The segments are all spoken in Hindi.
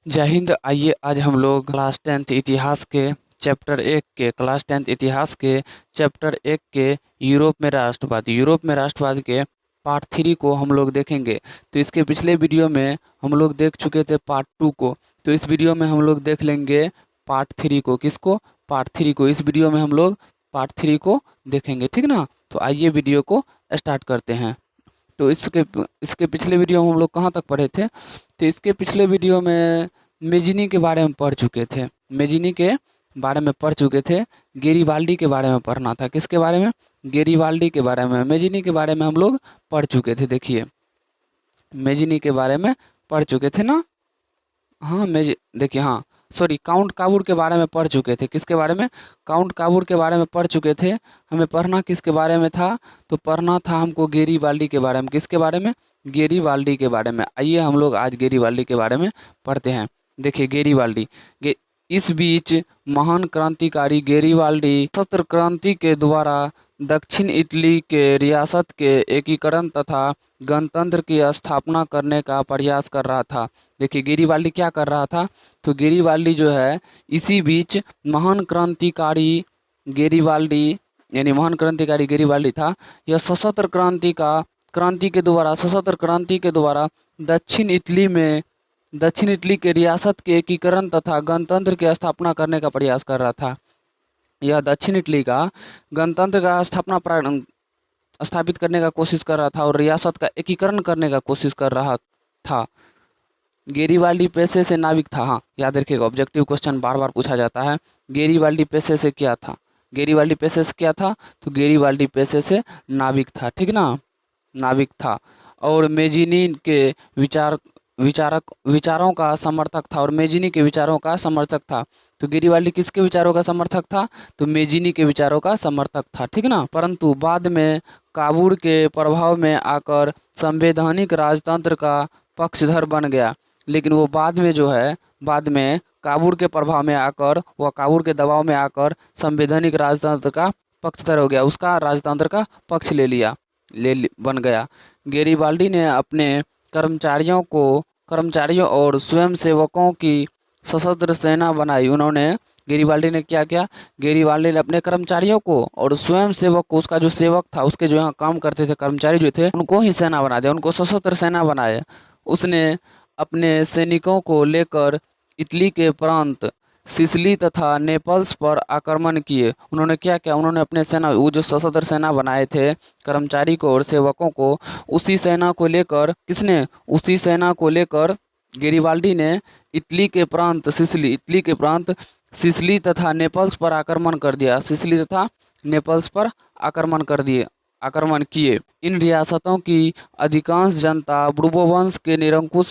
जय हिंद। आइए आज हम लोग क्लास 10th इतिहास के चैप्टर 1 के यूरोप में राष्ट्रवाद के पार्ट 3 को हम लोग देखेंगे। तो इसके पिछले वीडियो में हम लोग देख चुके थे पार्ट 2 को, तो इस वीडियो में हम लोग देख लेंगे पार्ट 3 को। किसको? पार्ट 3 को। इस वीडियो में हम लोग पार्ट 3 को देखेंगे, ठीक ना। तो आइए वीडियो को स्टार्ट करते हैं। तो इसके पिछले वीडियो में हम लोग कहाँ तक पढ़े थे? तो इसके पिछले वीडियो में मेजिनी के बारे में पढ़ चुके थे। मेजिनी के बारे में पढ़ चुके थे। गेरिबाल्डी के बारे में पढ़ना था। किसके बारे में? गेरिबाल्डी के बारे में। मेजिनी के बारे में हम लोग पढ़ चुके थे। देखिए, मेजिनी के बारे में पढ़ चुके थे ना। हाँ, देखिए, हाँ सॉरी, काउंट काबूर के बारे में पढ़ चुके थे। किसके बारे में? काउंट काबूर के बारे में पढ़ चुके थे। हमें पढ़ना किसके बारे में था? तो पढ़ना था हमको गेरिबाल्डी के बारे में। किसके बारे में? गेरिबाल्डी के बारे में। आइए हम लोग आज गेरिबाल्डी के बारे में पढ़ते हैं। देखिए, गेरिबाल्डी इस बीच महान क्रांतिकारी गेरिबाल्डी सशस्त्र क्रांति के द्वारा दक्षिण इटली के रियासत के एकीकरण तथा गणतंत्र की स्थापना करने का प्रयास कर रहा था। देखिए, गेरिबाल्डी क्या कर रहा था? तो गेरिबाल्डी जो है इसी बीच महान क्रांतिकारी गेरिबाल्डी था। यह सशस्त्र क्रांति के द्वारा दक्षिण इटली के रियासत के एकीकरण तथा गणतंत्र की स्थापना करने का प्रयास कर रहा था। यह दक्षिण इटली का गणतंत्र का स्थापित करने का कोशिश कर रहा था और रियासत का एकीकरण करने का कोशिश कर रहा था। गेरिबाल्डी पेशे से नाविक था। हाँ, याद रखिएगा, ऑब्जेक्टिव क्वेश्चन बार बार पूछा जाता है। गेरिबाल्डी पेशे से क्या था? गेरिबाल्डी पेशे से क्या था? तो गेरिबाल्डी पेशे से नाविक था, ठीक ना, नाविक था। और मेजिनी के विचारों का समर्थक था। और मेजिनी के विचारों का समर्थक था। तो गेरिबाल्डी किसके विचारों का समर्थक था? तो मेजिनी के विचारों का समर्थक था, ठीक ना। परंतु बाद में काबूल के प्रभाव में आकर संवैधानिक राजतंत्र का पक्षधर बन गया। लेकिन वो बाद में काबूल के प्रभाव में आकर, वह काबूल के दबाव में आकर संवैधानिक राजतंत्र का पक्षधर हो गया। उसका राजतंत्र का पक्ष बन गया। गेरिबाल्डी ने अपने कर्मचारियों और स्वयंसेवकों की सशस्त्र सेना बनाई। गेरिबाल्डी ने क्या किया? गेरिबाल्डी ने अपने कर्मचारियों को और स्वयंसेवक को, उसका जो सेवक था, उसके जो यहाँ काम करते थे कर्मचारी जो थे, उनको ही सेना बना दिया, उनको सशस्त्र सेना बनाए। उसने अपने सैनिकों को लेकर इटली के प्रांत सिसिली तथा नेपल्स पर आक्रमण किए। उन्होंने क्या किया? उन्होंने अपने वो जो सशस्त्र सेना बनाए थे कर्मचारी को और सेवकों को, उसी सेना को लेकर गेरिबाल्डी ने इटली के प्रांत सिसिली तथा नेपल्स पर आक्रमण कर दिया। सिसिली तथा नेपल्स पर आक्रमण किए। इन रियासतों की अधिकांश जनता बुर्बो वंश के निरंकुश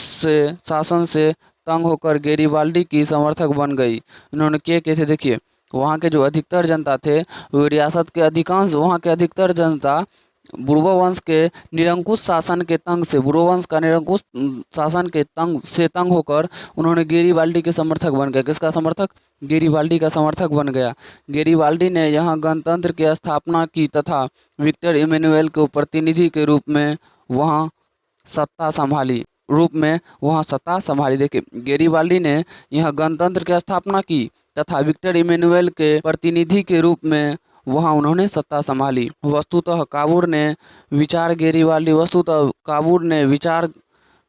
शासन से तंग होकर गेरिबाल्डी की समर्थक बन गई। उन्होंने क्या किए थे? देखिए, वहाँ के जो अधिकतर जनता थे, वो रियासत के वहाँ के अधिकतर जनता बुर्बो वंश के निरंकुश शासन के तंग से, बुर्बो वंश का निरंकुश शासन के तंग होकर उन्होंने गेरिबाल्डी के समर्थक बन गए। किसका समर्थक? गेरिबाल्डी का समर्थक बन गया। गेरिबाल्डी ने यहाँ गणतंत्र की स्थापना की तथा विक्टर इमैनुएल के प्रतिनिधि के रूप में वहाँ सत्ता संभाली। देखिए, गेरिबाल्डी ने यह गणतंत्र की स्थापना की तथा विक्टर इमैनुएल के प्रतिनिधि के रूप में वहाँ उन्होंने सत्ता संभाली। वस्तुतः काबूल ने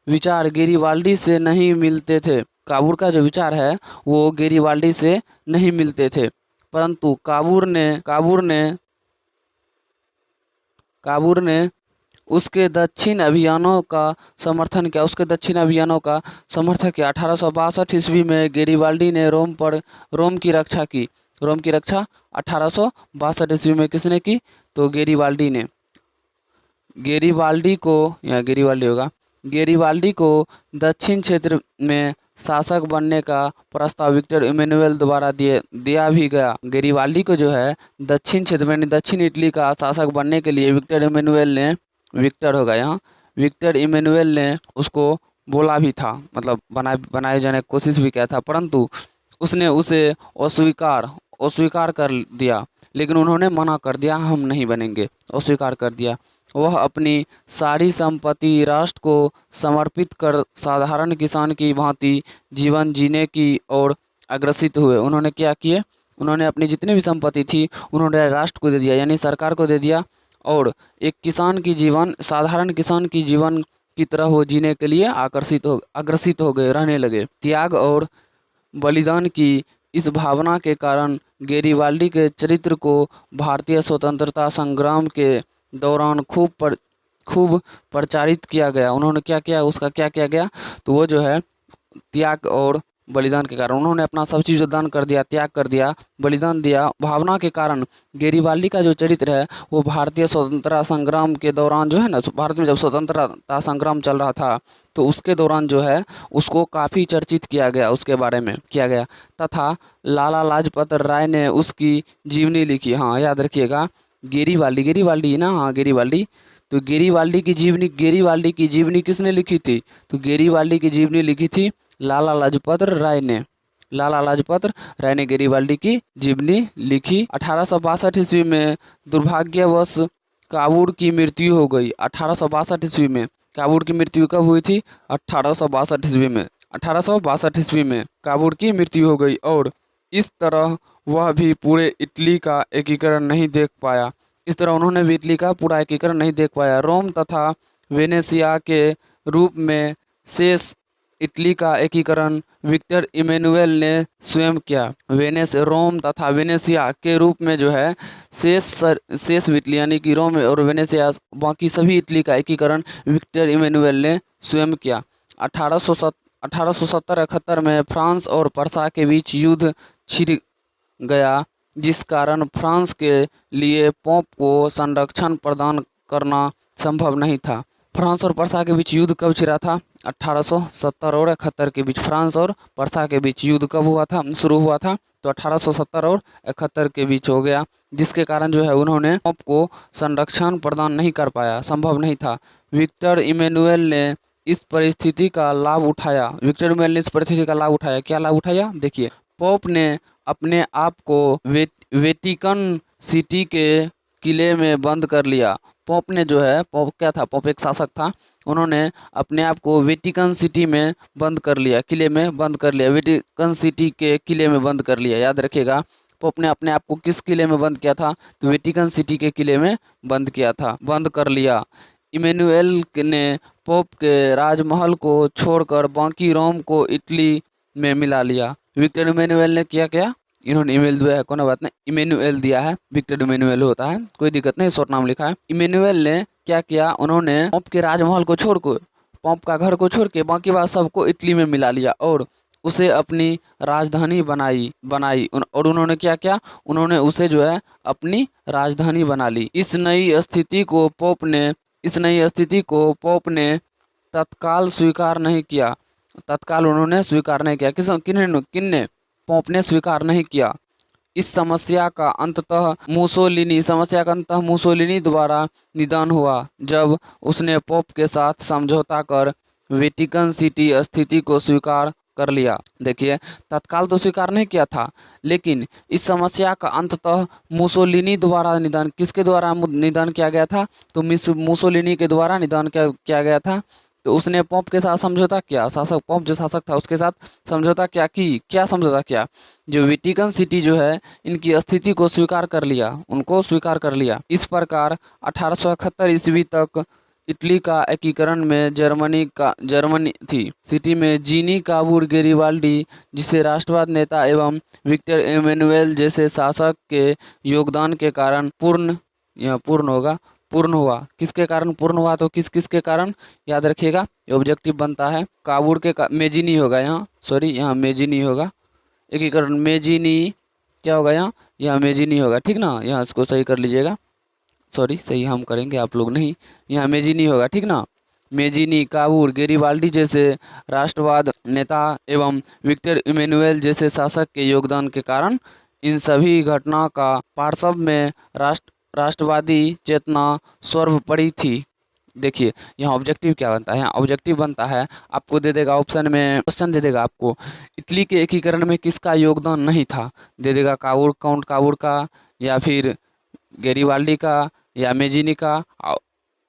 विचार गेरिबाल्डी से नहीं मिलते थे। काबूल का जो विचार है वो गेरिबाल्डी से नहीं मिलते थे। परंतु काबूल ने उसके दक्षिण अभियानों का समर्थन किया। 1862 ईस्वी में गेरिबाल्डी ने रोम की रक्षा की। 1862 ईस्वी में किसने की? तो गेरिबाल्डी ने। गेरिबाल्डी को दक्षिण क्षेत्र में शासक बनने का प्रस्ताव विक्टर इमैनुएल द्वारा दिया भी गया। गेरिबाल्डी को जो है दक्षिण क्षेत्र में, दक्षिण इटली का शासक बनने के लिए विक्टर इमैनुएल ने उसको बोला भी था, मतलब बनाए जाने की कोशिश भी किया था, परंतु उसने उसे अस्वीकार कर दिया। लेकिन उन्होंने मना कर दिया, हम नहीं बनेंगे, अस्वीकार कर दिया। वह अपनी सारी संपत्ति राष्ट्र को समर्पित कर साधारण किसान की भांति जीवन जीने की ओर अग्रसित हुए। उन्होंने क्या किए, उन्होंने अपनी जितनी भी संपत्ति थी उन्होंने राष्ट्र को दे दिया, यानी सरकार को दे दिया, और एक किसान की जीवन, साधारण किसान की जीवन की तरह वो जीने के लिए अग्रसित हो गए, रहने लगे। त्याग और बलिदान की इस भावना के कारण गेरिबाल्डी के चरित्र को भारतीय स्वतंत्रता संग्राम के दौरान खूब प्रचारित किया गया। उन्होंने क्या किया, उसका क्या किया गया, तो वो जो है त्याग और बलिदान के कारण उन्होंने अपना सब चीज़ दान कर दिया, त्याग कर दिया, बलिदान दिया। भावना के कारण गेरिबाल्डी का जो चरित्र है वो भारतीय स्वतंत्रता संग्राम के दौरान जो है ना, भारत में जब स्वतंत्रता संग्राम चल रहा था तो उसके दौरान जो है उसको काफ़ी चर्चित किया गया, उसके बारे में किया गया। तथा लाला लाजपत राय ने उसकी जीवनी लिखी। हाँ याद रखिएगा, गेरिबाल्डी ना, हाँ गेरिबाल्डी। तो गेरिबाल्डी की जीवनी किसने लिखी थी, तो गेरिबाल्डी की जीवनी लिखी थी लाला लाजपत राय ने। लाला लाजपत राय ने गेरिबाल्डी की जीवनी लिखी। 1862 ईस्वी में दुर्भाग्यवश काबूर की मृत्यु हो गई। 1862 ईस्वी में काबूर की मृत्यु कब हुई थी, 1862 ईस्वी में। 1862 ईस्वी में काबूर की मृत्यु हो गई, और इस तरह वह भी पूरे इटली का एकीकरण नहीं देख पाया। इस तरह उन्होंने भी इटली का पूरा एकीकरण नहीं देख पाया। रोम तथा वेनेसिया के रूप में शेष इटली का एकीकरण विक्टर इमैनुअल ने स्वयं किया। रोम तथा वेनेसिया के रूप में जो है शेष इटली यानी कि रोम और वेनेसिया, बाकी सभी इटली का एकीकरण विक्टर इमैनुअल ने स्वयं किया। 1870-71 में फ्रांस और पर्सा के बीच युद्ध छिड़ गया, जिस कारण फ्रांस के लिए पोप को संरक्षण प्रदान करना संभव नहीं था। फ्रांस और पर्सा के बीच युद्ध कब छिड़ा था, 1870 और 71 के बीच। फ्रांस और पर्सा के बीच युद्ध कब हुआ था, शुरू हुआ था, तो 1870 और 71 के बीच हो गया, जिसके कारण जो है उन्होंने पोप को संरक्षण प्रदान नहीं कर पाया, संभव नहीं था। विक्टर इमैनुअल ने इस परिस्थिति का लाभ उठाया। विक्टर इमैनुअल ने इस परिस्थिति का लाभ उठाया। क्या लाभ उठाया, देखिए, पोप ने अपने आप को वेटिकन सिटी के किले में बंद कर लिया। पोप ने जो है, पोप क्या था, पोप एक शासक था, उन्होंने अपने आप को वेटिकन सिटी में बंद कर लिया, किले में बंद कर लिया, वेटिकन सिटी के किले में बंद कर लिया। याद रखिएगा, पोप ने अपने आप को किस किले में बंद किया था, तो वेटिकन सिटी के किले में बंद किया था, बंद कर लिया। इमैनुअल ने पोप के राजमहल को छोड़कर बाकी रोम को इटली में मिला लिया। विक्टर इमैनुअल ने क्या किया, इन्होंने ईमेल दिया है, कोई बात नहीं, इमैनुअल दिया है, विक्टर इमैनुअल होता है, कोई दिक्कत नहीं, शॉर्ट नाम लिखा है। इमैनुअल ने क्या किया, उन्होंने पोप के राजमहल को छोड़कर, पोप का घर को छोड़ के बाकी बात सबको इटली में मिला लिया और उसे अपनी राजधानी बनाई और उन्होंने क्या किया, उन्होंने उसे जो है अपनी राजधानी बना ली। इस नई स्थिति को पोप ने तत्काल स्वीकार नहीं किया। तत्काल उन्होंने स्वीकार नहीं किया। किन्ने पोप ने स्वीकार नहीं किया। इस समस्या का अंततः मुसोलिनी द्वारा निदान हुआ, जब उसने पोप के साथ समझौता कर वेटिकन सिटी स्थिति को स्वीकार कर लिया। देखिए, तत्काल तो स्वीकार नहीं किया था, लेकिन इस समस्या का अंततः मुसोलिनी द्वारा निदान, किसके द्वारा निदान किया गया था, तो मुसोलिनी के द्वारा निदान किया गया था। तो उसने पोप के साथ समझौता किया, पोप जो शासक था उसके साथ समझौता क्या समझौता किया, जो वेटिकन सिटी जो है इनकी स्थिति को स्वीकार कर लिया, उनको स्वीकार कर लिया। इस प्रकार 1871 ईस्वी तक इटली का एकीकरण में जर्मनी थी। सिटी में जीनी काबूर गेरिबाल्डी, जिसे राष्ट्रवाद नेता एवं विक्टर इमैनुअल जैसे शासक के योगदान के कारण पूर्ण हुआ। किसके कारण पूर्ण हुआ, तो किस के कारण, याद रखिएगा, ये ऑब्जेक्टिव बनता है। काबूर के मेजिनी होगा यहाँ मेजिनी होगा, एकीकरण मेजिनी क्या होगा, यहाँ मेजिनी होगा, ठीक ना, यहाँ इसको सही कर लीजिएगा, सही हम करेंगे, आप लोग नहीं, यहाँ मेजिनी होगा, ठीक ना। मेजिनी काबूर गेरिबाल्डी जैसे राष्ट्रवाद नेता एवं विक्टर इमैनुअल जैसे शासक के योगदान के कारण इन सभी घटना का पार्श्व में राष्ट्रवादी चेतना सर्वोपरि थी। देखिए, यहाँ ऑब्जेक्टिव क्या बनता है, यहाँ ऑब्जेक्टिव बनता है, आपको दे देगा ऑप्शन में, क्वेश्चन दे देगा आपको, इटली के एकीकरण में किसका योगदान नहीं था, दे देगा काउंट काबूर का, या फिर गेरिबाल्डी का, या मेजिनी का,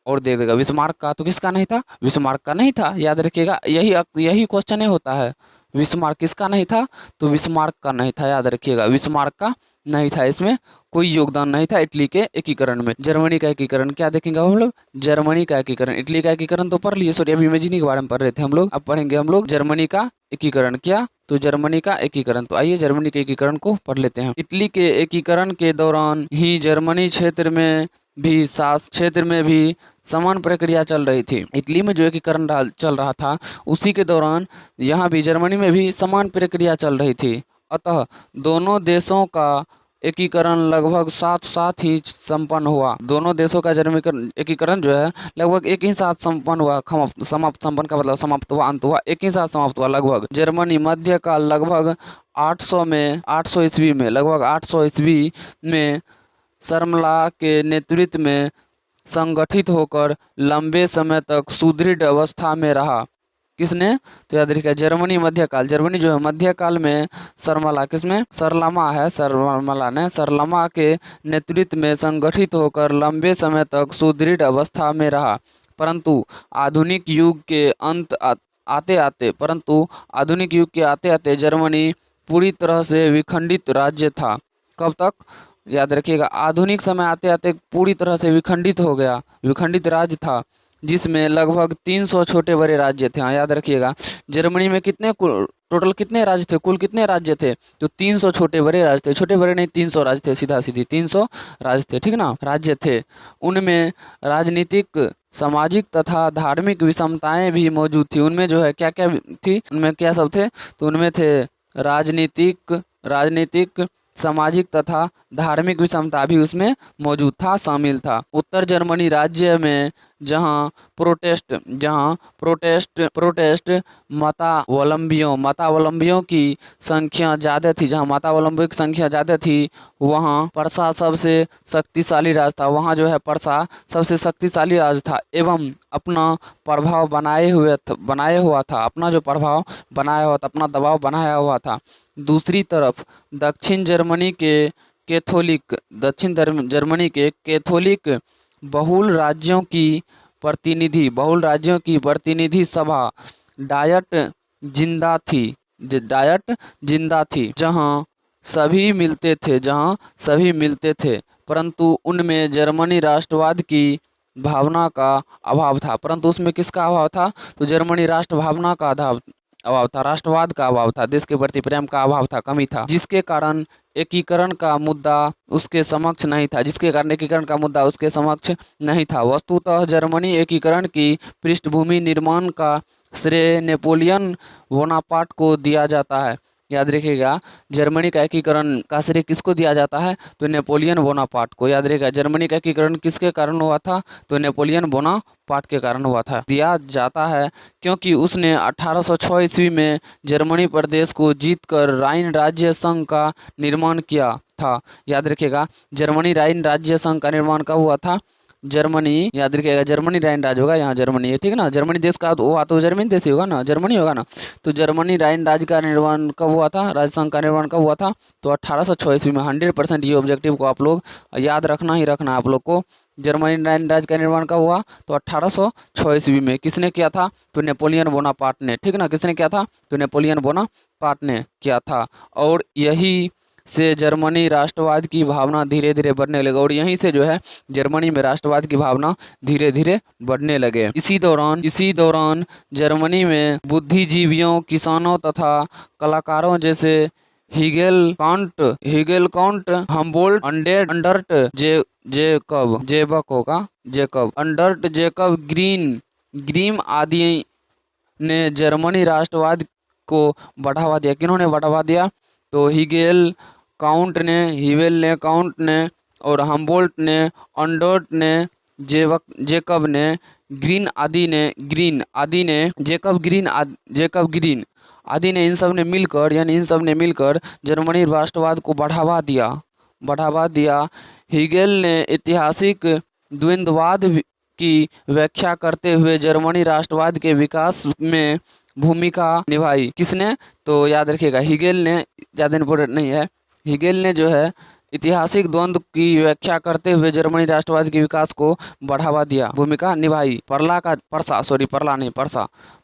और दे देगा बिस्मार्क का, तो किसका नहीं था? बिस्मार्क का नहीं था, याद रखिएगा। यही क्वेश्चन होता है, बिस्मार्क किसका नहीं था? तो बिस्मार्क का नहीं था, याद रखिएगा, बिस्मार्क का नहीं था, इसमें कोई योगदान नहीं था इटली के एकीकरण में। जर्मनी का एकीकरण क्या देखेंगे हम लोग? जर्मनी का एकीकरण। इटली का एकीकरण तो पढ़ लिए, सॉरी अभी इमेजिनी के बारे में पढ़ रहे थे हम लोग, अब पढ़ेंगे हम लोग जर्मनी का एकीकरण। क्या? तो जर्मनी का एकीकरण। तो आइए जर्मनी के एकीकरण को पढ़ लेते हैं। इटली के एकीकरण के दौरान ही जर्मनी क्षेत्र में भी समान प्रक्रिया चल रही थी। इटली में जो एकीकरण चल रहा था उसी के दौरान यहाँ भी जर्मनी में भी समान प्रक्रिया चल रही थी। अतः दोनों देशों का एकीकरण लगभग साथ साथ ही संपन्न हुआ। दोनों देशों का एकीकरण जो है लगभग एक ही साथ संपन्न हुआ। संपन्न का मतलब समाप्त हुआ, अंत हुआ, एक ही साथ समाप्त हुआ लगभग। जर्मनी मध्यकाल लगभग 800 ईस्वी में, लगभग 800 ईस्वी में सरमला के नेतृत्व में संगठित होकर लंबे समय तक सुदृढ़ अवस्था में रहा। किसने? तो याद रखिए जर्मनी मध्यकाल। जर्मनी जो है मध्यकाल में सरमला, किसमें? सरलमा है, सरमला ने सरलमा के नेतृत्व में संगठित होकर लंबे समय तक सुदृढ़ अवस्था में रहा। परंतु आधुनिक युग के आते आते जर्मनी पूरी तरह से विखंडित राज्य था। कब तक? याद रखिएगा, आधुनिक समय आते आते पूरी तरह से विखंडित हो गया, विखंडित राज्य था, जिसमें लगभग 300 छोटे बड़े राज्य थे। हाँ याद रखिएगा, जर्मनी में टोटल कितने राज्य थे? कुल कितने राज्य थे? तो 300 छोटे बड़े राज्य थे। छोटे बड़े नहीं, 300 राज्य थे, सीधा सीधी 300 राज्य थे, ठीक ना, राज्य थे। उनमें राजनीतिक, सामाजिक तथा धार्मिक विषमताएं भी मौजूद थी। उनमें जो है क्या क्या थी? उनमें क्या सब थे? तो उनमें थे राजनीतिक, सामाजिक तथा धार्मिक विषमता भी उसमें मौजूद था, शामिल था। उत्तर जर्मनी राज्य में जहां प्रोटेस्ट मतावलंबियों की संख्या ज़्यादा थी, जहां मतावलंबियों की संख्या ज़्यादा थी, वहां पर्सा सबसे शक्तिशाली राज था। वहां जो है पर्सा सबसे शक्तिशाली राज था एवं अपना प्रभाव बनाए हुआ था, अपना जो प्रभाव बनाया हुआ था, अपना दबाव बनाया हुआ था। दूसरी तरफ दक्षिण जर्मनी के कैथोलिक बहुल राज्यों की प्रतिनिधि सभा डायट जिंदा थी, जहां सभी मिलते थे, परंतु उनमें जर्मनी राष्ट्रवाद की भावना का अभाव था। परंतु उसमें किसका अभाव था? तो जर्मनी राष्ट्र भावना का अभाव था, राष्ट्रवाद का अभाव था, देश के प्रति प्रेम का अभाव था, कमी था, जिसके कारण एकीकरण का मुद्दा उसके समक्ष नहीं था। वस्तुतः जर्मनी एकीकरण की पृष्ठभूमि निर्माण का श्रेय नेपोलियन बोनापार्ट को दिया जाता है। याद रखिएगा, जर्मनी का एकीकरण का श्रेय किसको दिया जाता है? तो नेपोलियन बोनापार्ट को। याद रखिएगा, जर्मनी का एकीकरण किसके कारण हुआ था? तो नेपोलियन बोनापार्ट के कारण हुआ था, दिया जाता है, क्योंकि उसने 1806 ईस्वी में जर्मनी प्रदेश को जीतकर राइन राज्य संघ का निर्माण किया था। याद रखिएगा, जर्मनी राइन राज्य संघ का निर्माण कब हुआ था? जर्मनी, याद रखिएगा, जर्मनी राइन राज्य होगा, यहाँ जर्मनी है, ठीक है ना। जर्मनी देश का हुआ तो जर्मनी देश ही होगा ना, जर्मनी होगा ना। तो जर्मनी राइन राज्य का निर्माण कब हुआ था? राज्य संघ का निर्माण कब हुआ था? तो 1806 ईस्वी में। 100% ये ऑब्जेक्टिव को आप लोग याद रखना ही रखना आप लोग को। जर्मनी राइन राज्य का निर्माण कब हुआ? तो 1806 ईस्वी में। किसने किया था? तो नेपोलियन बोनापार्ट ने, ठीक ना। किसने किया था? तो नेपोलियन बोनापार्ट ने किया था। और यही से जर्मनी राष्ट्रवाद की भावना धीरे धीरे बढ़ने लगे, और यहीं से जो है जर्मनी में राष्ट्रवाद की भावना धीरे धीरे बढ़ने लगे। इसी दौरान जर्मनी में बुद्धिजीवियों, किसानों तथा कलाकारों जैसे हिगेल काउंट हम्बोल्ट, अंडर्ट जेकब ग्रीम आदि ने जर्मनी राष्ट्रवाद को बढ़ावा दिया। किन्होंने बढ़ावा दिया? तो हिवेल काउंट ने और हम्बोल्ट ने, अंडर्ट ने, जेकब ग्रीन आदि ने इन सब ने मिलकर जर्मनी राष्ट्रवाद को बढ़ावा दिया। हिगेल ने ऐतिहासिक द्वंद्ववाद की व्याख्या करते हुए जर्मनी राष्ट्रवाद के विकास में भूमिका निभाई। किसने? तो याद रखिएगा, हिगेल ने, ज़्यादा इम्पोर्टेंट नहीं है, हिगेल ने जो है ऐतिहासिक द्वंद्व की व्याख्या करते हुए जर्मनी राष्ट्रवाद के विकास को बढ़ावा दिया, भूमिका निभाई।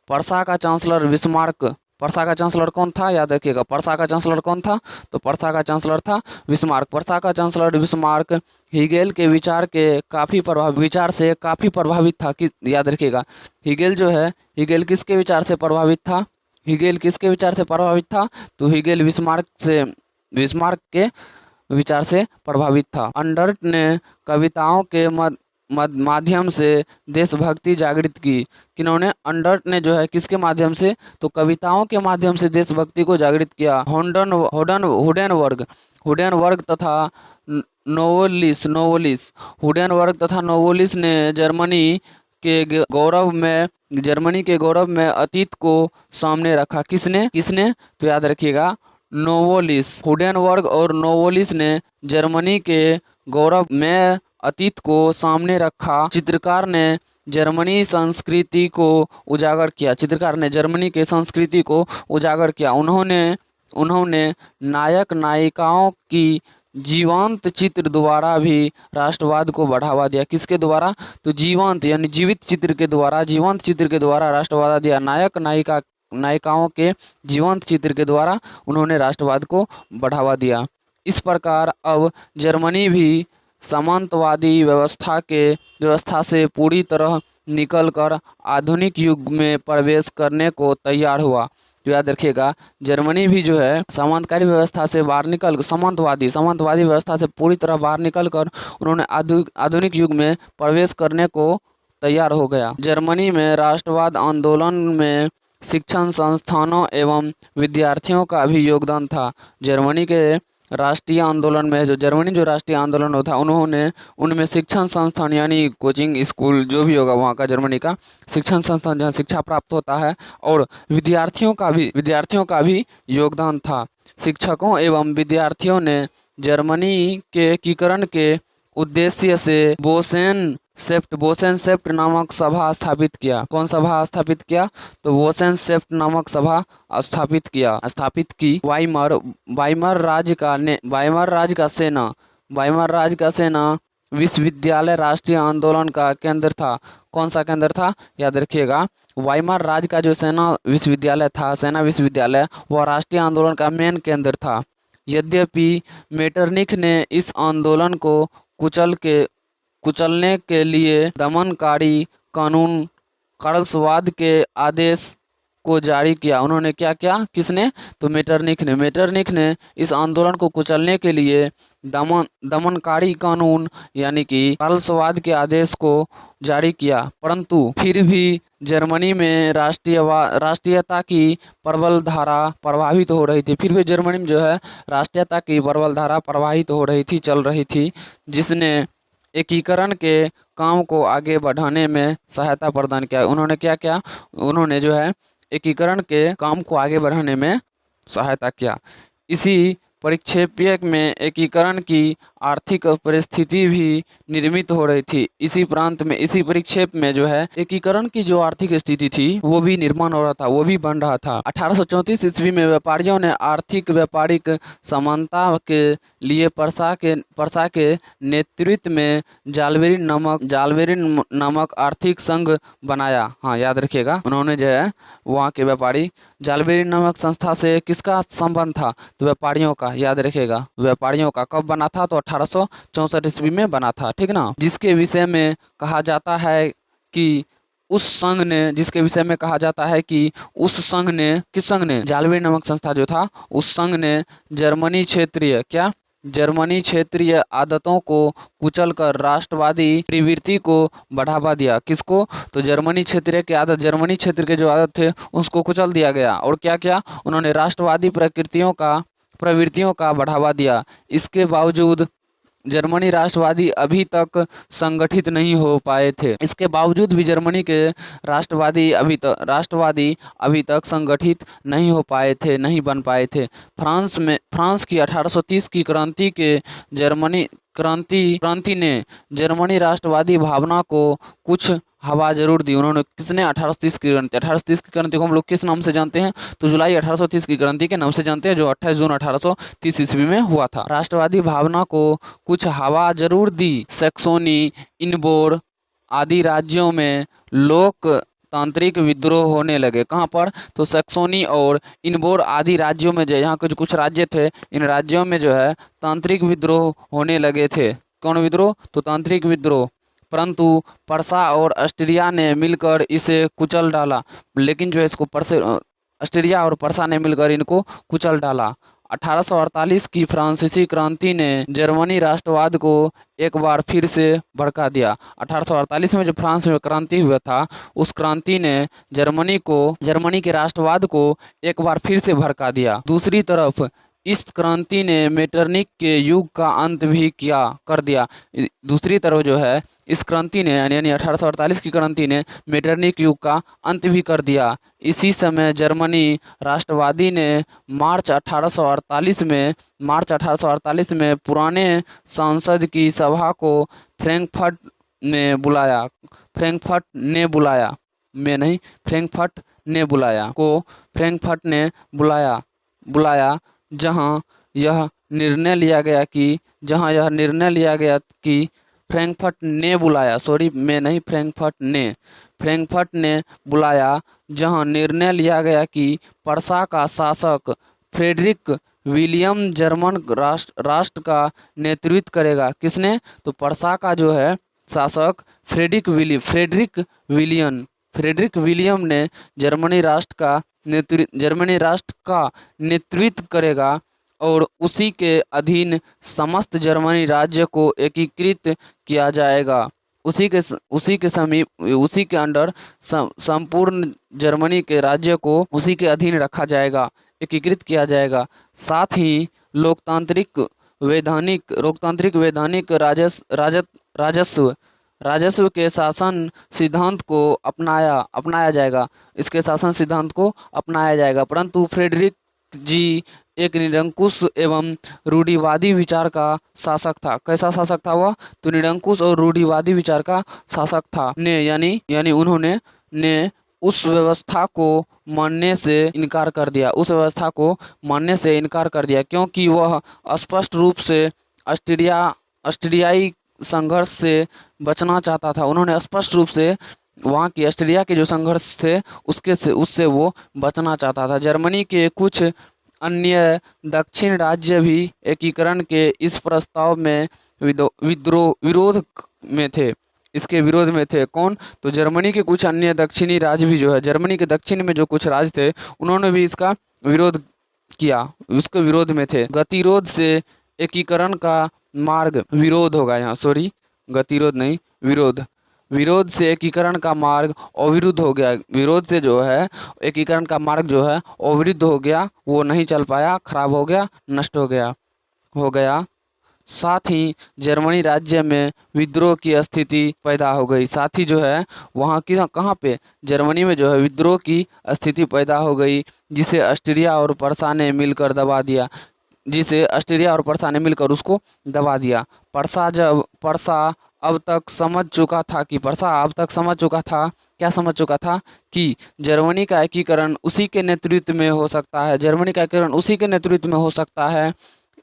पर्सा का चांसलर बिस्मार्क। पर्सा का चांसलर कौन था, याद रखिएगा। पर्सा का चांसलर कौन था, तो पर्सा का चांसलर था बिस्मार्क। पर्सा का चांसलर बिस्मार्क हिगेल के विचार से काफ़ी प्रभावित था। कि याद रखिएगा, हिगेल जो है, हिगेल किसके विचार से प्रभावित था, हिगेल किसके विचार से प्रभावित था, तो हिगेल बिस्मार्क के विचार से प्रभावित था। अंडर्ट ने कविताओं के माध्यम से देशभक्ति जागृत की। किन्होंने, अंडर्ट ने जो है किसके माध्यम से, तो कविताओं के माध्यम से देशभक्ति को जागृत किया। हुडेनबर्ग तथा नोवोलिस ने जर्मनी के गौरव में अतीत को सामने रखा। किसने, तो याद रखिएगा, नोवोलिस। हुडेनबर्ग और नोवोलिस ने जर्मनी के गौरव में अतीत को सामने रखा। चित्रकार ने जर्मनी संस्कृति को उजागर किया। उन्होंने नायक नायिकाओं की जीवंत चित्र द्वारा भी राष्ट्रवाद को बढ़ावा दिया। किसके द्वारा, तो जीवंत यानी जीवित चित्र के द्वारा राष्ट्रवाद दिया। नायिकाओं के जीवंत चित्र के द्वारा उन्होंने राष्ट्रवाद को बढ़ावा दिया। इस प्रकार अब जर्मनी भी सामंतवादी व्यवस्था से पूरी तरह निकलकर आधुनिक युग में प्रवेश करने को तैयार हुआ। तो याद रखिएगा, जर्मनी भी जो है सामंतकारी व्यवस्था से बाहर निकल सामंतवादी व्यवस्था से पूरी तरह बाहर निकलकर उन्होंने आधुनिक युग में प्रवेश करने को तैयार हो गया। जर्मनी में राष्ट्रवाद आंदोलन में शिक्षण संस्थानों एवं विद्यार्थियों का भी योगदान था। जर्मनी के राष्ट्रीय आंदोलन में जो राष्ट्रीय आंदोलन था, उनमें शिक्षण संस्थान यानी कोचिंग स्कूल जो भी होगा वहाँ का, जर्मनी का शिक्षण संस्थान जहाँ शिक्षा प्राप्त होता है, और विद्यार्थियों का भी योगदान था। शिक्षकों एवं विद्यार्थियों ने जर्मनी के एकीकरण के उद्देश्य से बोसेन-सेप्ट नामक सभा स्थापित किया। कौन सभा स्थापित किया, तो बोसेन-सेप्ट नामक सभा स्थापित की। वाइमर राज्य का सेना विश्वविद्यालय राष्ट्रीय आंदोलन का केंद्र था। कौन सा केंद्र था, याद रखिएगा, वाइमर राज्य का जो सेना विश्वविद्यालय वह राष्ट्रीय आंदोलन का मेन केंद्र था। यद्यपि मेटरनिख ने इस आंदोलन को कुचलने के लिए दमनकारी कानून कार्लसवाद के आदेश को जारी किया। उन्होंने क्या किया, किसने, तो मेटरनिख ने इस आंदोलन को कुचलने के लिए दमनकारी कानून यानी कि कार्लसवाद के आदेश को जारी किया। परंतु फिर भी जर्मनी में राष्ट्रीयता की प्रबल धारा प्रवाहित हो रही थी। चल रही थी, जिसने एकीकरण के काम को आगे बढ़ाने में सहायता प्रदान किया। उन्होंने क्या किया, उन्होंने जो है एकीकरण के काम को आगे बढ़ाने में सहायता किया। इसी परिप्रेक्ष्य में एकीकरण की आर्थिक परिस्थिति भी निर्मित हो रही थी। इसी परिप्रेक्ष्य में जो है एकीकरण की जो आर्थिक स्थिति थी वो भी निर्माण हो रहा था, वो भी बन रहा था। 1834 ईस्वी में व्यापारियों ने व्यापारिक समानता के लिए पर्सा के नेतृत्व में जालबेरिन नामक आर्थिक संघ बनाया। हाँ, याद रखिएगा, उन्होंने जो है वहाँ के व्यापारी जालबेरिन नामक संस्था से किसका संबंध था, तो व्यापारियों का। याद रखिएगा, व्यापारियों का कब बना था, तो 1864 ईस्वी में बना था, ठीक ना। जिसके विषय में कहा जाता है कि उस संघ ने किस संघ ने, जालबेरिन नामक संस्था जो था, उस संघ ने जर्मनी क्षेत्रीय आदतों को कुचलकर राष्ट्रवादी प्रवृत्ति को बढ़ावा दिया। किसको, तो जर्मनी क्षेत्र के जो आदत थे उसको कुचल दिया गया। और क्या किया, उन्होंने राष्ट्रवादी प्रवृत्तियों का बढ़ावा दिया। इसके बावजूद जर्मनी राष्ट्रवादी अभी तक संगठित नहीं हो पाए थे। इसके बावजूद भी जर्मनी के राष्ट्रवादी अभी तक संगठित नहीं हो पाए थे, नहीं बन पाए थे। फ्रांस की 1830 की क्रांति के क्रांति ने जर्मनी राष्ट्रवादी भावना को कुछ हवा जरूर दी। उन्होंने किसने 1830 की क्रांति 1830 की क्रांति को हम लोग किस नाम से जानते हैं? तो जुलाई 1830 की क्रांति के नाम से जानते हैं, जो 28 जून 1830 ईस्वी में हुआ था। राष्ट्रवादी भावना को कुछ हवा जरूर दी। सैक्सोनी, इनबोर आदि राज्यों में लोकतांत्रिक विद्रोह होने लगे। कहाँ पर? तो सैक्सोनी और इनबोर आदि राज्यों में, जो यहाँ कुछ कुछ राज्य थे, इन राज्यों में जो है तांत्रिक विद्रोह होने लगे थे। कौन विद्रोह? तो तांत्रिक विद्रोह। परंतु पर्सा और ऑस्ट्रिया ने मिलकर इसे कुचल डाला। लेकिन जो है इसको ऑस्ट्रिया और पर्सा ने मिलकर इनको कुचल डाला। 1848 की फ्रांसीसी क्रांति ने जर्मनी राष्ट्रवाद को एक बार फिर से भड़का दिया। 1848 में जो फ्रांस में क्रांति हुआ था, उस क्रांति ने जर्मनी के राष्ट्रवाद को एक बार फिर से भड़का दिया। दूसरी तरफ इस क्रांति ने मेटरनिख के युग का अंत भी कर दिया। दूसरी तरफ जो है इस क्रांति ने यानी 1848 की क्रांति ने मेटरनिख युग का अंत भी कर दिया। इसी समय जर्मनी राष्ट्रवादी ने मार्च 1848 में पुराने संसद की सभा को फ्रैंकफर्ट ने बुलाया जहां यह निर्णय लिया गया कि फ्रैंकफर्ट ने बुलाया जहां निर्णय लिया गया कि पर्सा का शासक फ्रेडरिक विलियम जर्मन राष्ट्र का नेतृत्व करेगा। किसने? तो पर्सा का जो है शासक फ्रेडरिक विलियम ने जर्मनी राष्ट्र का नेतृत्व करेगा और उसी के अधीन समस्त जर्मनी राज्य को एकीकृत किया जाएगा। उसी के अंडर संपूर्ण जर्मनी के राज्य को उसी के अधीन रखा जाएगा, एकीकृत किया जाएगा। साथ ही लोकतांत्रिक वैधानिक राजस्व के शासन सिद्धांत को अपनाया जाएगा। इसके शासन सिद्धांत को अपनाया जाएगा। परंतु फ्रेडरिक जी एक निरंकुश एवं रूढ़िवादी विचार का शासक था। कैसा शासक था वह? तो निरंकुश और रूढ़िवादी विचार का शासक था। उन्होंने उस व्यवस्था को मानने से इनकार कर दिया क्योंकि वह स्पष्ट रूप से ऑस्ट्रियाई संघर्ष से बचना चाहता था। उन्होंने स्पष्ट रूप से वहाँ की ऑस्ट्रिया के जो संघर्ष थे उससे वो बचना चाहता था। जर्मनी के कुछ अन्य दक्षिण राज्य भी एकीकरण के इस प्रस्ताव में विरोध में थे। कौन? तो जर्मनी के कुछ अन्य दक्षिणी राज्य भी जो है, जर्मनी के दक्षिण में जो कुछ राज्य थे, उन्होंने भी इसका विरोध किया, उसके विरोध में थे। गतिरोध से एकीकरण का मार्ग विरोध से एकीकरण का मार्ग अवरुद्ध हो गया। विरोध से जो है एकीकरण का मार्ग जो है अवरुद्ध हो गया, वो नहीं चल पाया, खराब हो गया, नष्ट हो गया। साथ ही जर्मनी राज्य में विद्रोह की स्थिति पैदा हो गई। साथ ही जो है वहाँ की कहाँ पे? जर्मनी में जो है विद्रोह की स्थिति पैदा हो गई, जिसे ऑस्ट्रिया और पर्सा ने मिलकर उसको दबा दिया। पर्सा अब तक समझ चुका था कि जर्मनी का एकीकरण उसी के नेतृत्व में हो सकता है।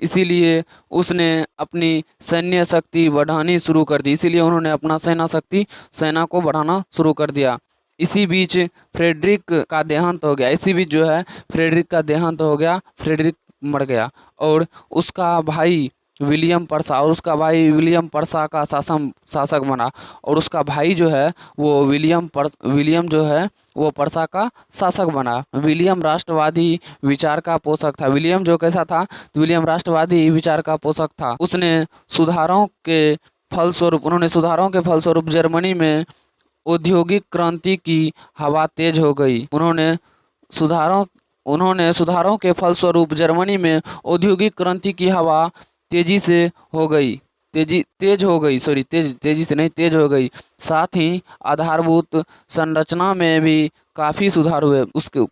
इसीलिए उसने अपनी सैन्य शक्ति बढ़ानी शुरू कर दी। इसीलिए उन्होंने अपना सेना को बढ़ाना शुरू कर दिया। इसी बीच फ्रेडरिक का देहांत हो गया। फ्रेडरिक मर गया और उसका भाई विलियम पर्सा का शासक बना। और उसका भाई जो है वो विलियम जो है वो पर्सा का शासक बना। विलियम राष्ट्रवादी विचार का पोषक था। विलियम जो कैसा था? विलियम राष्ट्रवादी विचार का पोषक था। उन्होंने सुधारों के फलस्वरूप जर्मनी में औद्योगिक क्रांति की हवा तेज हो गई। उन्होंने सुधारों के फलस्वरूप जर्मनी में औद्योगिक क्रांति की हवा तेजी हो गई। साथ ही आधारभूत संरचना में भी काफ़ी सुधार हुए। उसी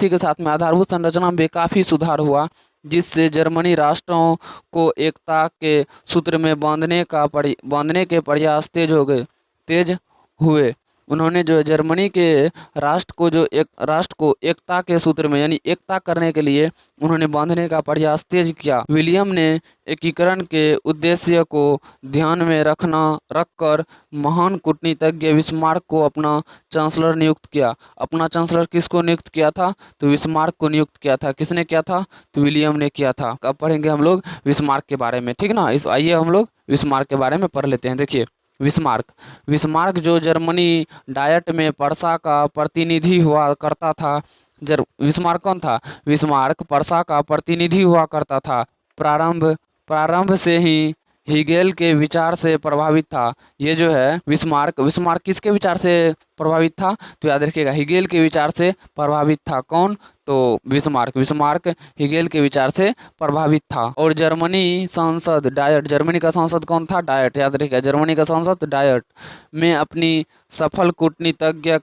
के साथ में आधारभूत संरचना में भी काफ़ी सुधार हुआ, जिससे जर्मनी राष्ट्रों को एकता के सूत्र में बांधने के प्रयास तेज हुए। उन्होंने जो है जर्मनी के राष्ट्र को एकता के सूत्र में यानी एकता करने के लिए उन्होंने बांधने का प्रयास तेज किया। विलियम ने एकीकरण के उद्देश्य को ध्यान में रखकर महान कूटनीतिज्ञ बिस्मार्क को अपना चांसलर नियुक्त किया। अपना चांसलर किसको नियुक्त किया था? तो बिस्मार्क को नियुक्त किया था। किसने किया था? तो विलियम ने किया था। कब पढ़ेंगे हम लोग बिस्मार्क के बारे में, ठीक ना। आइए हम लोग बिस्मार्क के बारे में पढ़ लेते हैं। देखिए बिस्मार्क जो जर्मनी डायट में पर्सा का प्रतिनिधि हुआ करता था। बिस्मार्क कौन था? बिस्मार्क पर्सा का प्रतिनिधि हुआ करता था। प्रारंभ से ही हीगेल के विचार से प्रभावित था। ये जो है बिस्मार्क किसके विचार से प्रभावित था? तो याद रखिएगा हीगेल के विचार से प्रभावित था। कौन? तो बिस्मार्क हीगेल के विचार से प्रभावित था। और जर्मनी का सांसद कौन था? डायट। याद रखिएगा जर्मनी का सांसद डायट में अपनी सफल कूटनीतिज्ञ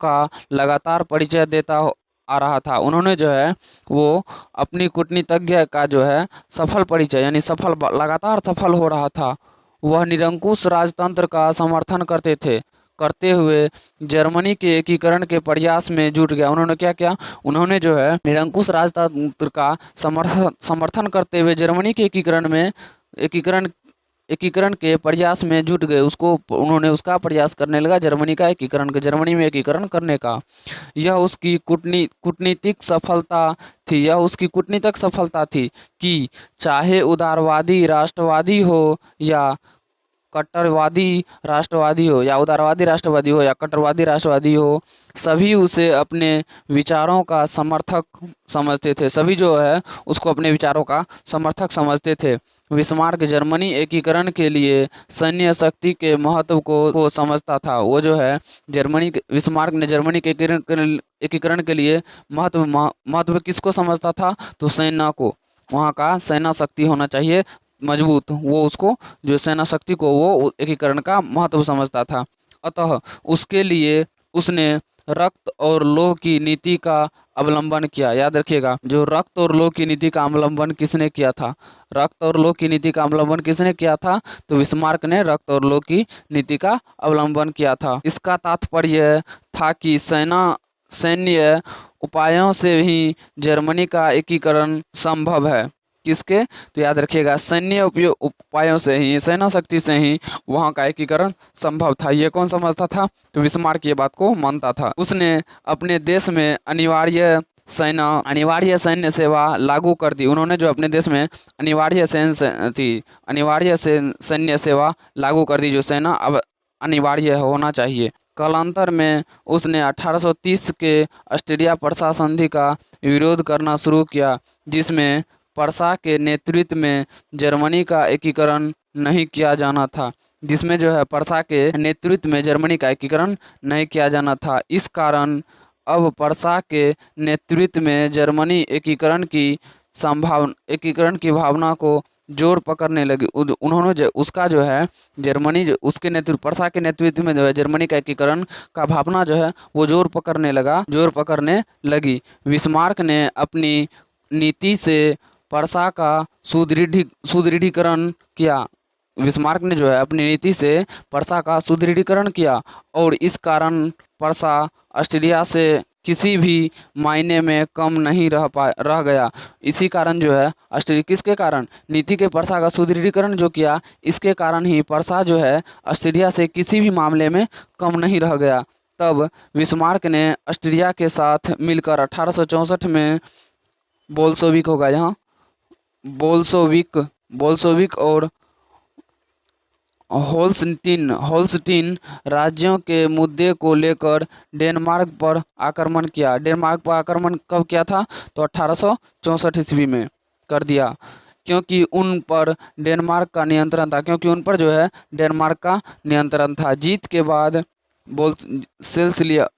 का लगातार परिचय देता आ रहा था। उन्होंने जो है वो अपनी कूटनीतिज्ञ का जो है सफल परिचय यानी लगातार सफल हो रहा था। वह निरंकुश राजतंत्र का समर्थन करते हुए जर्मनी के एकीकरण के प्रयास में जुट गया। उन्होंने क्या किया? उन्होंने जो है निरंकुश राजतंत्र का समर्थन करते हुए जर्मनी के एकीकरण के प्रयास में जुट गए। उन्होंने उसका प्रयास करने लगा जर्मनी में एकीकरण करने का। यह उसकी कूटनीतिक सफलता थी कि चाहे उदारवादी राष्ट्रवादी हो या उदारवादी राष्ट्रवादी हो या कट्टरवादी राष्ट्रवादी हो, सभी उसे अपने विचारों का समर्थक समझते थे। सभी जो है उसको अपने विचारों का समर्थक समझते थे। बिस्मार्क जर्मनी एकीकरण के लिए सैन्य शक्ति के महत्व को समझता था। वो जो है बिस्मार्क ने जर्मनी के एकीकरण के लिए महत्व किसको समझता था? तो सेना को। वहाँ का सेना शक्ति होना चाहिए मजबूत। वो उसको जो सेना शक्ति को वो एकीकरण का महत्व समझता था। अतः उसके लिए उसने रक्त और लोह की नीति का अवलंबन किया। याद रखिएगा जो रक्त और लोह की नीति का अवलंबन किसने किया था? रक्त और लोह की नीति का अवलंबन किसने किया था? तो बिस्मार्क ने रक्त और लोह की नीति का अवलंबन किया था। इसका तात्पर्य था कि सैन्य उपायों से ही जर्मनी का एकीकरण संभव है। किसके? तो याद रखिएगा सैन्य उपायों से ही, सेना शक्ति से ही वहाँ का एकीकरण संभव था। ये कौन समझता था? तो बिस्मार्क ये बात को मानता था। उसने अपने देश में अनिवार्य सैन्य सेवा लागू कर दी। उन्होंने जो अपने देश में अनिवार्य सैन्य सेवा लागू कर दी। जो सेना अब अनिवार्य होना चाहिए। कालांतर में उसने 1830 के ऑस्ट्रिया प्रशा संधि का विरोध करना शुरू किया, जिसमें प्रशा के नेतृत्व में जर्मनी का एकीकरण नहीं किया जाना था। जिसमें जो है प्रशा के नेतृत्व में जर्मनी का एकीकरण नहीं किया जाना था। इस कारण अब प्रशा के नेतृत्व में जर्मनी एकीकरण की भावना को जोर पकड़ने लगी। उन्होंने उसका जो है प्रशा के नेतृत्व में जो है जर्मनी का एकीकरण का भावना जो है वो जोर पकड़ने लगी। बिस्मार्क ने अपनी नीति से प्रशा का सुदृढ़ीकरण किया। बिस्मार्क ने जो है अपनी नीति से प्रशा का सुदृढ़ीकरण किया और इस कारण प्रशा ऑस्ट्रिया से किसी भी मायने में कम नहीं रह गया। इसी कारण जो है किसके कारण? नीति के प्रशा का सुदृढ़ीकरण जो किया, इसके कारण ही प्रशा जो है ऑस्ट्रिया से किसी भी मामले में कम नहीं रह गया। तब बिस्मार्क ने ऑस्ट्रिया के साथ मिलकर 1864 में बोल्शेविक होगा। यहाँ बोल्शेविक और होल्स्टीन राज्यों के मुद्दे को लेकर डेनमार्क पर आक्रमण किया। डेनमार्क पर आक्रमण कब किया था? तो 1864 ईस्वी में कर दिया, क्योंकि उन पर डेनमार्क का नियंत्रण था। जीत के बाद सेल्सिया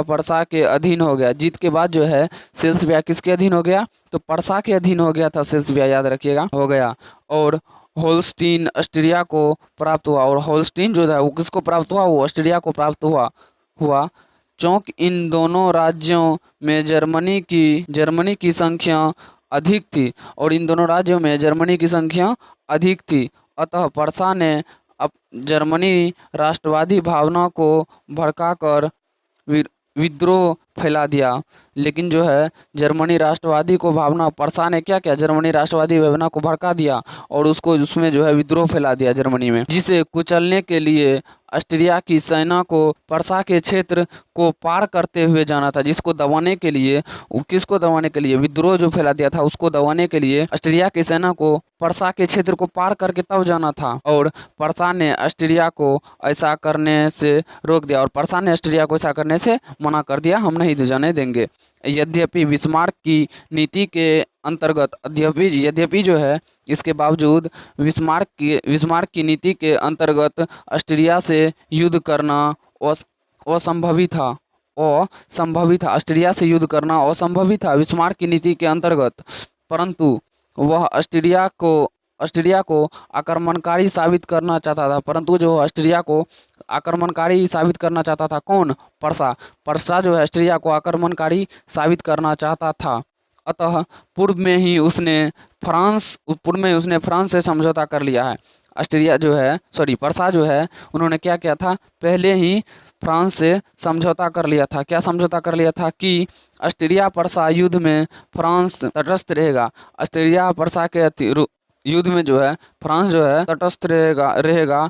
प्रशा के अधीन हो गया। जीत के बाद जो है सेल्सिया किसके अधीन हो गया? तो प्रशा के अधीन हो गया था। सेल्सिया याद रखिएगा हो गया। और होल्स्टीन ऑस्ट्रिया को प्राप्त हुआ। और होल्स्टीन जो था वो किसको प्राप्त हुआ? वो ऑस्ट्रिया को प्राप्त हुआ। चूंकि इन दोनों राज्यों में जर्मनी की संख्या अधिक थी और इन दोनों राज्यों में जर्मनी की संख्या अधिक थी, अतः पर्सा ने अप जर्मनी राष्ट्रवादी भावना को भड़काकर वि- विद्रोह फैला दिया। लेकिन जो है जर्मनी राष्ट्रवादी को भावना पर्सा ने क्या किया, जर्मनी राष्ट्रवादी भावना को भड़का दिया और उसको उसमें जो है विद्रोह फैला दिया जर्मनी में, जिसे कुचलने के लिए ऑस्ट्रिया की सेना को पर्सा के क्षेत्र को पार करते हुए जाना था। जिसको दबाने के लिए, किसको दबाने के लिए, विद्रोह जो फैला दिया था उसको दबाने के लिए ऑस्ट्रिया की सेना को पर्सा के क्षेत्र को पार करके तब जाना था और पर्सा ने ऑस्ट्रिया को ऐसा करने से रोक दिया और पर्सा ने ऑस्ट्रिया को ऐसा करने से मना कर दिया, हम नहीं जाने देंगे। यद्यपि बिस्मार्क की नीति के अंतर्गत यद्यपि जो है इसके बावजूद बिस्मार्क की नीति के अंतर्गत ऑस्ट्रिया से युद्ध करना असंभवी था ऑस्ट्रिया से युद्ध करना असंभवी था बिस्मार्क की नीति के अंतर्गत। परंतु वह ऑस्ट्रिया को आक्रमणकारी साबित करना चाहता था, परंतु जो ऑस्ट्रिया को आक्रमणकारी साबित करना चाहता था कौन, पर्सा जो है ऑस्ट्रिया को आक्रमणकारी साबित करना चाहता था। अतः पूर्व में उसने फ्रांस से समझौता कर लिया है। पर्सा जो है उन्होंने क्या किया था, पहले ही फ्रांस से समझौता कर लिया था। क्या समझौता कर लिया था कि ऑस्ट्रिया पर्सा युद्ध में फ्रांस तटस्थ रहेगा। ऑस्ट्रिया पर्सा के युद्ध में जो है फ्रांस जो है तटस्थ रहेगा।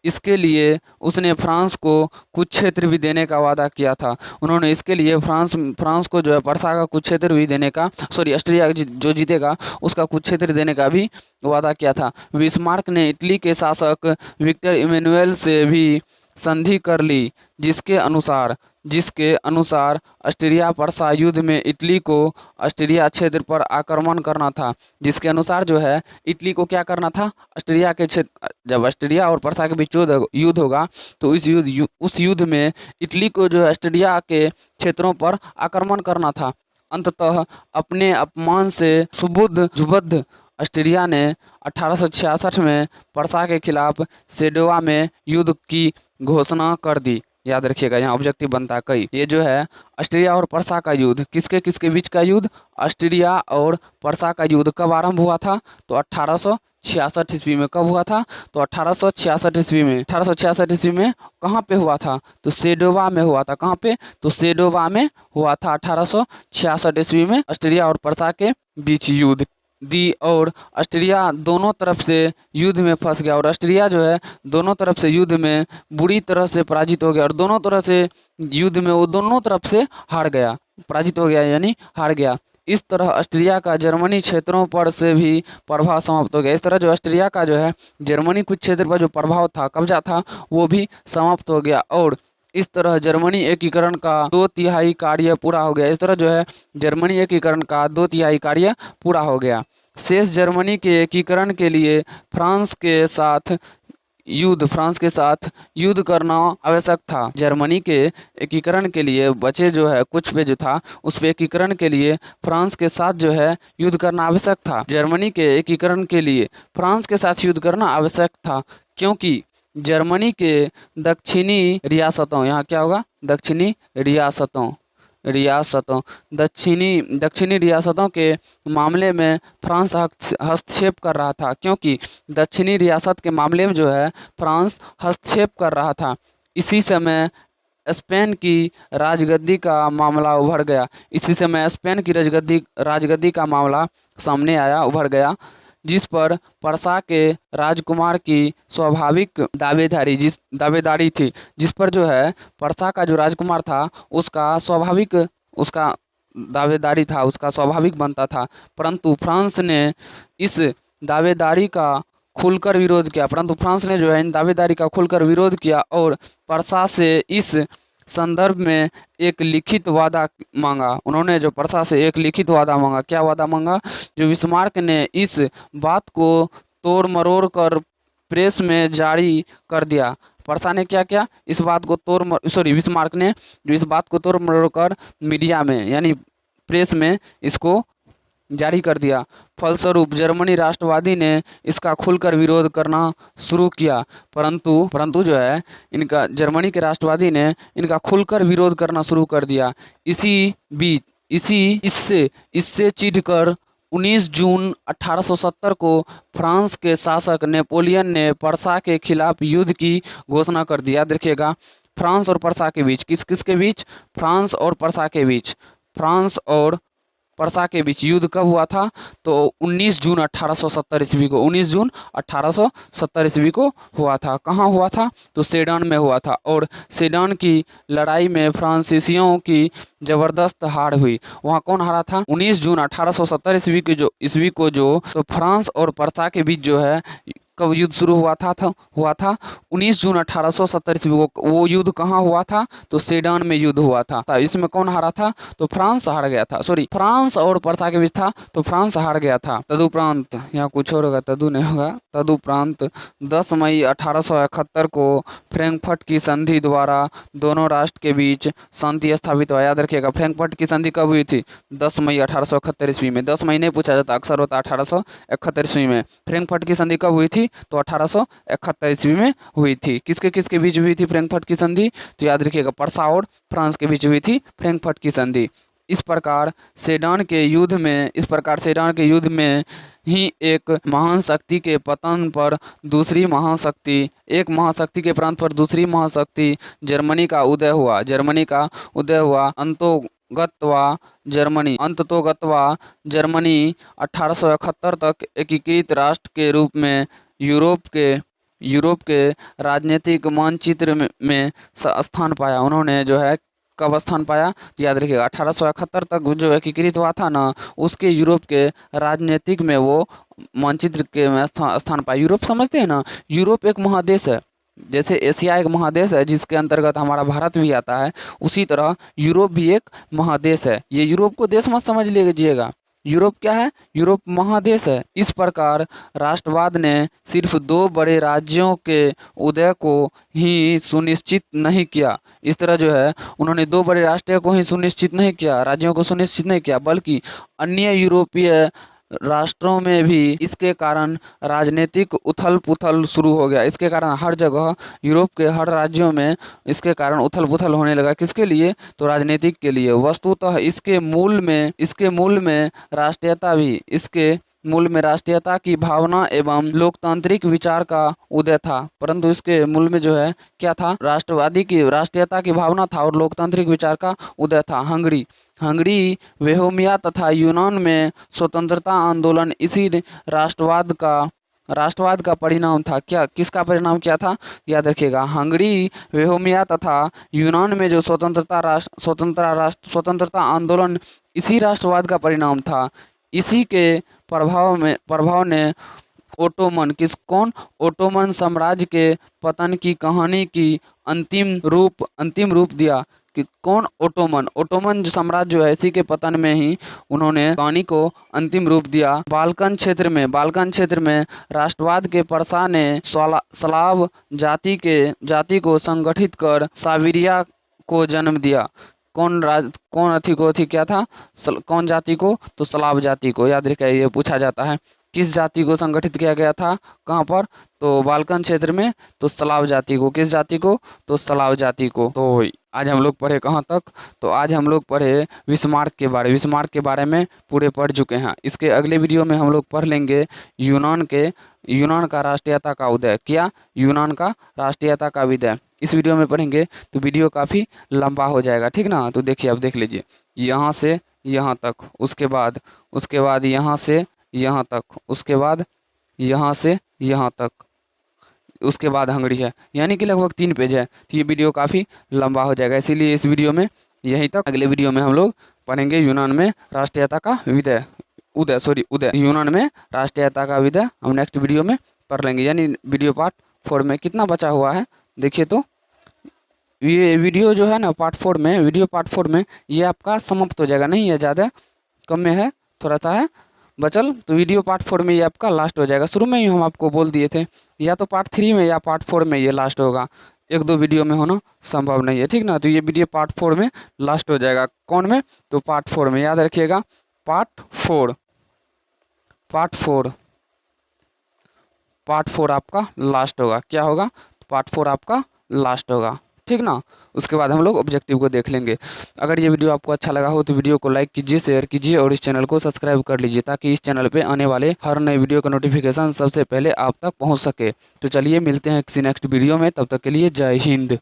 इसके लिए उसने फ्रांस को कुछ क्षेत्र भी देने का वादा किया था। उन्होंने इसके लिए फ्रांस को जो है पर्सा का कुछ क्षेत्र भी देने का, ऑस्ट्रिया जो जीतेगा उसका कुछ क्षेत्र देने का भी वादा किया था। बिस्मार्क ने इटली के शासक विक्टर इमैनुअल से भी संधि कर ली, जिसके अनुसार ऑस्ट्रिया पर्सा युद्ध में इटली को ऑस्ट्रिया क्षेत्र पर आक्रमण करना था। जिसके अनुसार जो है इटली को क्या करना था, ऑस्ट्रिया के क्षेत्र, जब ऑस्ट्रिया और पर्सा के बीच युद्ध होगा तो उस युद्ध में इटली को जो है ऑस्ट्रिया के क्षेत्रों पर आक्रमण करना था। अंततः अपने अपमान से जुबद्ध ऑस्ट्रिया ने 1866 में पर्सा के खिलाफ सेडोवा में युद्ध की घोषणा कर दी। याद रखिएगा, यहाँ ऑब्जेक्टिव बनता है कई। ये जो है ऑस्ट्रिया और पर्सा का युद्ध, किसके किसके बीच का युद्ध, ऑस्ट्रिया और पर्सा का युद्ध कब आरंभ हुआ था, तो 1866 ईस्वी में। कब हुआ था, तो 1866 ईस्वी में। 1866 ईस्वी में कहाँ पे हुआ था, तो सेडोवा में हुआ था। कहाँ पे, तो सेडोवा में हुआ था 1866 ईस्वी में ऑस्ट्रिया और पर्सा के बीच युद्ध दी और ऑस्ट्रिया दोनों तरफ से युद्ध में फंस गया और ऑस्ट्रिया जो है दोनों तरफ से युद्ध में बुरी तरह से पराजित हो गया और दोनों तरह से युद्ध में वो दोनों तरफ से हार गया, पराजित हो गया यानी हार गया। इस तरह ऑस्ट्रिया का जर्मनी क्षेत्रों पर से भी प्रभाव समाप्त हो गया। इस तरह जो ऑस्ट्रिया का जो है जर्मनी कुछ क्षेत्र पर जो प्रभाव था, कब्जा था, वो भी समाप्त हो गया और इस तरह जर्मनी एकीकरण का 2/3 कार्य पूरा हो गया। इस तरह जो है जर्मनी एकीकरण का 2/3 कार्य पूरा हो गया। शेष जर्मनी के एकीकरण के लिए फ्रांस के साथ युद्ध करना आवश्यक था। जर्मनी के एकीकरण के लिए बचे जो है कुछ पे जो था उस पे एकीकरण के लिए फ्रांस के साथ जो है युद्ध करना आवश्यक था। जर्मनी के एकीकरण के लिए फ्रांस के साथ युद्ध करना आवश्यक था, क्योंकि जर्मनी के दक्षिणी रियासतों, यहाँ क्या होगा, दक्षिणी रियासतों के मामले में फ्रांस हस्तक्षेप कर रहा था, क्योंकि दक्षिणी रियासत के मामले में जो है फ्रांस हस्तक्षेप कर रहा था। इसी समय स्पेन की राजगद्दी का मामला उभर गया। इसी समय स्पेन की राजगद्दी का मामला सामने आया, उभर गया, जिस पर पर्सा के राजकुमार की स्वाभाविक दावेदारी थी। जिस पर जो है पर्सा का जो राजकुमार था उसका दावेदारी था, उसका स्वाभाविक बनता था। परंतु फ्रांस ने इस दावेदारी का खुलकर विरोध किया। फ्रांस ने जो है इन दावेदारी का खुलकर विरोध किया और पर्सा से इस संदर्भ में एक लिखित वादा मांगा। उन्होंने जो पर्सा से एक लिखित वादा मांगा। क्या वादा मांगा, जो बिस्मार्क ने इस बात को तोड़ मरोड़ कर प्रेस में जारी कर दिया। पर्सा ने क्या किया, इस बात को बिस्मार्क ने जो इस बात को तोड़ मरोड़ कर मीडिया में यानी प्रेस में इसको जारी कर दिया। फलस्वरूप जर्मनी राष्ट्रवादी ने इसका खुलकर विरोध करना शुरू किया, परंतु जो है इनका जर्मनी के राष्ट्रवादी ने इनका खुलकर विरोध करना शुरू कर दिया। इसी बीच इससे इससे चिढ़कर 19 जून 1870 को फ्रांस के शासक नेपोलियन ने पर्सा के खिलाफ युद्ध की घोषणा कर दी। याद रखिएगा, फ्रांस और पर्सा के बीच, किसके बीच? फ्रांस और पर्सा के बीच। फ्रांस और पर्सा के बीच युद्ध कब हुआ था? तो 19 जून 1870 ईस्वी को, 19 जून 1870 ईस्वी को हुआ था। कहाँ हुआ था? तो सेडान में हुआ था। और सेडान की लड़ाई में फ्रांसीसियों की जबरदस्त हार हुई। वहाँ कौन हारा था? 19 जून 1870 ईस्वी को जो तो फ्रांस और पर्सा के बीच जो है कब युद्ध शुरू हुआ था 19 जून 1870 ईस्वी को। वो युद्ध कहाँ हुआ था? तो सेडान में युद्ध हुआ था। इसमें कौन हारा था? तो फ्रांस हार गया था। सॉरी, फ्रांस और पर्सा के बीच था, तो फ्रांस हार गया था। तदुपरांत, यहाँ कुछ और होगा, तदु नहीं होगा। तदुपरांत 10 मई 1871 को फ्रैंकफर्ट की संधि द्वारा दोनों राष्ट्र के बीच शांति स्थापित हुआ। याद रखिएगा, फ्रैंकफर्ट की संधि कब हुई थी? 10 मई 1871 ईस्वी में। 10 मई नहीं पूछा जाता, अक्सर होता 1871 ईस्वी में। फ्रैंकफर्ट की संधि कब हुई थी? तो 1871 ईस्वी में हुई थी। किसके बीच हुई थी फ्रैंकफर्ट की संधि? तो याद रखिएगा, पर्सा और फ्रांस के बीच हुई थी फ्रैंकफर्ट की संधि। इस प्रकार सेडान के युद्ध में ही एक महान शक्ति के पतन पर दूसरी महाशक्ति, एक महाशक्ति के प्रांत पर दूसरी महाशक्ति जर्मनी का उदय हुआ। अंततोगत्वा जर्मनी 1871 तक एकीकृत राष्ट्र के रूप में यूरोप के राजनीतिक मानचित्र में स्थान पाया। उन्होंने जो है कब स्थान पाया? तो याद रखिएगा, 1871 तक जो एकीकृत हुआ था ना, उसके यूरोप के राजनीतिक में वो मानचित्र के में स्थान पाया। यूरोप समझते हैं ना, यूरोप एक महादेश है। जैसे एशिया एक महादेश है जिसके अंतर्गत हमारा भारत भी आता है, उसी तरह यूरोप भी एक महादेश है। ये यूरोप को देश मत समझ लीजिएगा, यूरोप क्या है? यूरोप महादेश है। इस प्रकार राष्ट्रवाद ने सिर्फ 2 बड़े राज्यों के उदय को ही सुनिश्चित नहीं किया। इस तरह जो है उन्होंने 2 बड़े राष्ट्रों को ही सुनिश्चित नहीं किया, राज्यों को सुनिश्चित नहीं किया, बल्कि अन्य यूरोपीय राष्ट्रों में भी इसके कारण राजनीतिक उथल पुथल शुरू हो गया। इसके कारण हर जगह यूरोप के हर राज्यों में इसके कारण उथल पुथल होने लगा। किसके लिए? तो राजनीतिक के लिए। वस्तुतः इसके मूल में राष्ट्रीयता की भावना एवं लोकतांत्रिक विचार का उदय था। परंतु इसके मूल में जो है क्या था? राष्ट्रीयता की भावना था और लोकतांत्रिक विचार का उदय था। हंगरी, बोहेमिया तथा यूनान में स्वतंत्रता आंदोलन इसी राष्ट्रवाद का परिणाम था। किसका परिणाम क्या था? याद रखिएगा, हंगरी, बोहेमिया तथा यूनान में जो स्वतंत्रता आंदोलन इसी राष्ट्रवाद का परिणाम था। इसी के प्रभाव ने ओटोमन साम्राज्य के पतन की कहानी की अंतिम रूप दिया। कि कौन? ओटोमन जो साम्राज्य जो है, इसी के पतन में ही उन्होंने कहानी को अंतिम रूप दिया। बाल्कन क्षेत्र में राष्ट्रवाद के पर्सा ने स्लाव जाति को संगठित कर साइबेरिया को जन्म दिया। कौन जाति को? तो स्लाव जाति को। याद रखिए, ये पूछा जाता है, किस जाति को संगठित किया गया था? कहाँ पर? तो बाल्कन क्षेत्र में। तो स्लाव जाति को। किस जाति को? तो स्लाव जाति को। तो आज हम लोग पढ़े कहाँ तक? तो आज हम लोग पढ़े बिस्मार्क के बारे में पूरे पढ़ चुके हैं। इसके अगले वीडियो में हम लोग पढ़ लेंगे यूनान का राष्ट्रीयता का उदय। क्या? यूनान का राष्ट्रीयता का उदय इस वीडियो में पढ़ेंगे, तो वीडियो काफ़ी लंबा हो जाएगा, ठीक ना? तो देखिए, अब देख लीजिए, यहाँ से यहाँ तक, उसके बाद यहाँ से यहाँ तक, उसके बाद यहाँ से यहाँ तक, उसके बाद हंगरी है, यानी कि लगभग 3 पेज है। तो ये वीडियो काफ़ी लंबा हो जाएगा, इसीलिए इस वीडियो में यहीं तक। अगले वीडियो में हम लोग पढ़ेंगे यूनान में राष्ट्रीयता का उदय। यूनान में राष्ट्रीयता का उदय हम नेक्स्ट वीडियो में पढ़ लेंगे, यानी वीडियो पार्ट 4 में। कितना बचा हुआ है देखिए, तो ये वीडियो जो है ना पार्ट 4 में ये आपका समाप्त हो जाएगा। नहीं है, ज़्यादा कम में है, थोड़ा सा है बचल। तो वीडियो पार्ट 4 में ये आपका लास्ट हो जाएगा। शुरू में ही हम आपको बोल दिए थे, या तो पार्ट 3 में या पार्ट 4 में ये लास्ट होगा, 1-2 वीडियो में होना संभव नहीं है, ठीक ना? तो ये वीडियो पार्ट 4 में लास्ट हो जाएगा। कौन में? तो पार्ट 4 में। याद रखिएगा, पार्ट 4। पार्ट 4 आपका लास्ट होगा। क्या होगा? पार्ट 4 आपका लास्ट होगा, ठीक ना। उसके बाद हम लोग ऑब्जेक्टिव को देख लेंगे। अगर ये वीडियो आपको अच्छा लगा हो तो वीडियो को लाइक कीजिए, शेयर कीजिए और इस चैनल को सब्सक्राइब कर लीजिए, ताकि इस चैनल पे आने वाले हर नए वीडियो का नोटिफिकेशन सबसे पहले आप तक पहुंच सके। तो चलिए मिलते हैं किसी नेक्स्ट वीडियो में, तब तक के लिए जय हिंद।